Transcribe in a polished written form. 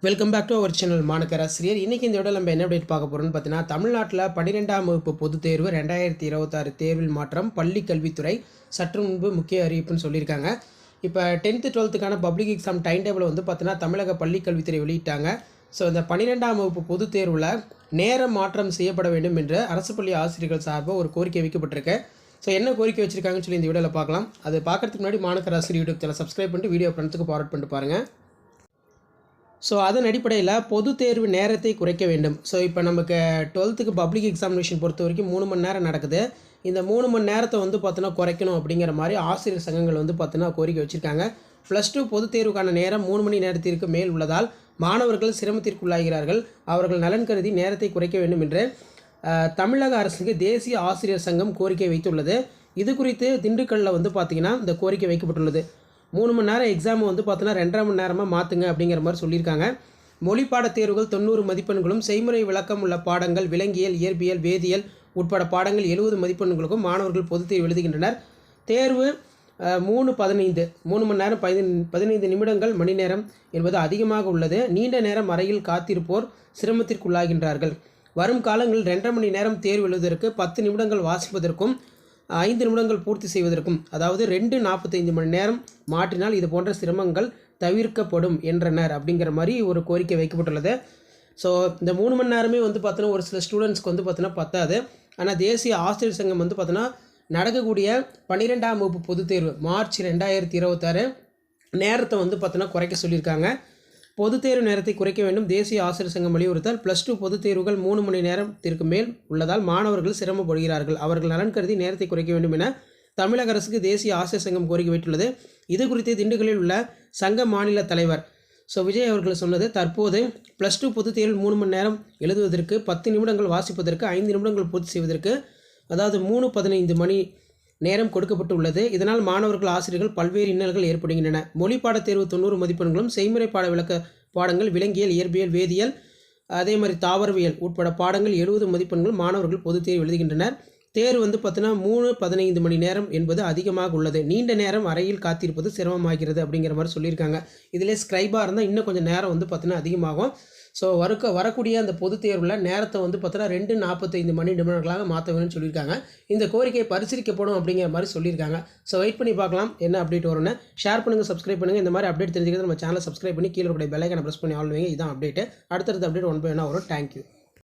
Welcome back to our channel மாணக்கராசிரியர். இன்றைக்கி இந்த வீடியோவில் நம்ம என்ன அப்டேட் பார்க்க போகிறோம்னு பார்த்தீங்கன்னா, தமிழ்நாட்டில் 12ஆம் வகுப்பு பொதுத் தேர்வு 2026 தேர்வில் மாற்றம் பள்ளி கல்வித்துறை சற்று முன்பு முக்கிய அறிவிப்புன்னு சொல்லியிருக்காங்க. இப்போ 10th 12க்கான பப்ளிக் எக்ஸாம் டைம் டேபிள் வந்து பார்த்தீங்கன்னா தமிழக பள்ளி கல்வித்துறை வெளியிட்டாங்க. ஸோ இந்த 12ஆம் வகுப்பு பொதுத் தேர்வில் நேரம் மாற்றம் செய்யப்பட வேண்டும் என்று அரசு பள்ளி ஆசிரியர்கள் சார்பாக ஒரு கோரிக்கை வைக்கப்பட்டிருக்கு. ஸோ என்ன கோரிக்கை வச்சுருக்காங்கன்னு சொல்லி இந்த வீடியோவில் பார்க்கலாம். அது பார்க்குறதுக்கு முன்னாடி மாணக்கராசிரியர் யூடியூப் சேனல் சப்ஸ்கிரைப் பண்ணிட்டு வீடியோ ஃப்ரெண்ட்ஸுக்கு ஃபார்வர்ட் பண்ணிட்டு பாருங்கள். ஸோ அதன் அடிப்படையில் பொது தேர்வு நேரத்தை குறைக்க வேண்டும். ஸோ இப்போ நமக்கு 12th பப்ளிக் எக்ஸாமினேஷன் பொறுத்த வரைக்கும் 3 மணி நேரம் நடக்குது. இந்த 3 மணி நேரத்தை வந்து பார்த்தோன்னா குறைக்கணும் அப்படிங்கிற மாதிரி ஆசிரியர் சங்கங்கள் வந்து பார்த்தோன்னா கோரிக்கை வச்சுருக்காங்க. +2 பொதுத் தேர்வுக்கான நேரம் 3 மணி நேரத்திற்கு மேல் உள்ளதால் மாணவர்கள் சிரமத்திற்குள்ளாகிறார்கள். அவர்கள் நலன் கருதி நேரத்தை குறைக்க வேண்டும் என்று தமிழக அரசுக்கு தேசிய ஆசிரியர் சங்கம் கோரிக்கை வைத்துள்ளது. இது குறித்து திண்டுக்கல்லில் வந்து பார்த்திங்கன்னா இந்த கோரிக்கை வைக்கப்பட்டுள்ளது. 3 மணி நேரம் எக்ஸாம் வந்து பார்த்தோன்னா 2.5 மணி நேரமாக மாற்றுங்க அப்படிங்கிற மாதிரி சொல்லியிருக்காங்க. மொழி பாடத் தேர்வுகள் 90 மதிப்பெண்களும், செய்முறை விளக்கம் உள்ள பாடங்கள் விலங்கியல், இயற்பியல், வேதியியல் உட்பட பாடங்கள் 70 மதிப்பெண்களுக்கும் மாணவர்கள் பொதுத் தேர்வு எழுதுகின்றனர். தேர்வு 3:15 3 மணி நேரம் 15 நிமிடங்கள் மணி நேரம் என்பது அதிகமாக உள்ளது. நீண்ட நேரம் அறையில் காத்திருப்போர் சிரமத்திற்குள்ளாகின்றார்கள். வரும் காலங்களில் 2.5 மணி நேரம் தேர்வு எழுதுவதற்கு 10 நிமிடங்கள் வாசிப்பதற்கும் 5 நிமிடங்கள் பூர்த்தி செய்வதற்கும், அதாவது 2:45 மணி நேரம் மாற்றினால் இது போன்ற சிரமங்கள் தவிர்க்கப்படும் என்றனர் அப்படிங்கிற மாதிரி ஒரு கோரிக்கை வைக்கப்பட்டுள்ளது. ஸோ இந்த 3 மணி நேரமே வந்து பார்த்தோன்னா ஒரு சில ஸ்டூடெண்ட்ஸ்க்கு வந்து பார்த்தோன்னா பத்தாது. ஆனால் தேசிய ஆசிரியர் சங்கம் வந்து பார்த்தோன்னா நடக்கக்கூடிய 12ஆம் வகுப்பு பொதுத் தேர்வு மார்ச் 2026 நேரத்தை வந்து பார்த்தோன்னா குறைக்க சொல்லியிருக்காங்க. பொதுத் தேர்வு நேரத்தை குறைக்க வேண்டும் தேசிய ஆசிரியர் சங்கம் வலியுறுத்தல். +2 பொதுத் தேர்வுகள் 3 மணி நேரத்திற்கு மேல் உள்ளதால் மாணவர்கள் சிரமப்படுகிறார்கள். அவர்கள் நலன் கருதி நேரத்தை குறைக்க வேண்டும் என தமிழக அரசுக்கு தேசிய ஆசிரியர் சங்கம் கோரிக்கை வைத்துள்ளது. இது குறித்து திண்டுக்கல்லில் உள்ள சங்க மாநில தலைவர் விஜய் அவர்கள் சொன்னது, தற்போது +2 பொதுத் தேர்வில் 3 மணி நேரம் எழுதுவதற்கு 10 நிமிடங்கள் வாசிப்பதற்கு 5 நிமிடங்கள் பூர்த்தி செய்வதற்கு, அதாவது 3:15 மணி நேரம் கொடுக்கப்பட்டு உள்ளது. இதனால் மாணவர்கள் ஆசிரியர்கள் பல்வேறு இன்னல்கள் ஏற்படுகின்றன. மொழி பாடத் தேர்வு 90 மதிப்பெண்களும், செய்முறை பாட விளக்க பாடங்கள் விலங்கியல், இயற்பியல், வேதியியல், அதே மாதிரி தாவரவியல் உட்பட பாடங்கள் 70 மதிப்பெண்களும் மாணவர்கள் பொதுத் தேர்வு எழுதுகின்றனர். தேர்வு வந்து பார்த்தீங்கன்னா 3:15 மணி நேரம் என்பது அதிகமாக உள்ளது. நீண்ட நேரம் அறையில் காத்திருப்பது சிரமமாகிறது அப்படிங்கிற மாதிரி சொல்லியிருக்காங்க. இதிலே ஸ்கிரைபாக இருந்தால் இன்னும் கொஞ்சம் நேரம் வந்து பார்த்தீங்கன்னா அதிகமாகும். ஸோ வரக்கூடிய அந்த பொதுத் தேர்வில் நேரத்தை வந்து பார்த்தோன்னா 2:45 மணி நிமிடங்களாக மாற்ற வேணும்னு சொல்லியிருக்காங்க. இந்த கோரிக்கையை பரிசீலிக்கப்படும் அப்படிங்கிற மாதிரி சொல்லியிருக்காங்க. ஸோ வெயிட் பண்ணி பார்க்கலாம் என்ன அப்டேட் வரும்னு. ஷேர் பண்ணுங்கள், சப்ஸ்கிரைப் பண்ணுங்கள். இந்த மாதிரி அப்டேட் தெரிஞ்சுக்கிறது நம்ம சேனலை சப்ஸ்கிரைப் பண்ணி கீழே பெல் ஐக்கானை ப்ரெஸ் பண்ணி ஆல் வைங்க. இதான் அப்டேட்டு. அடுத்தடுத்த அப்டேட் 1 by 1 வரும். தேங்க்யூ.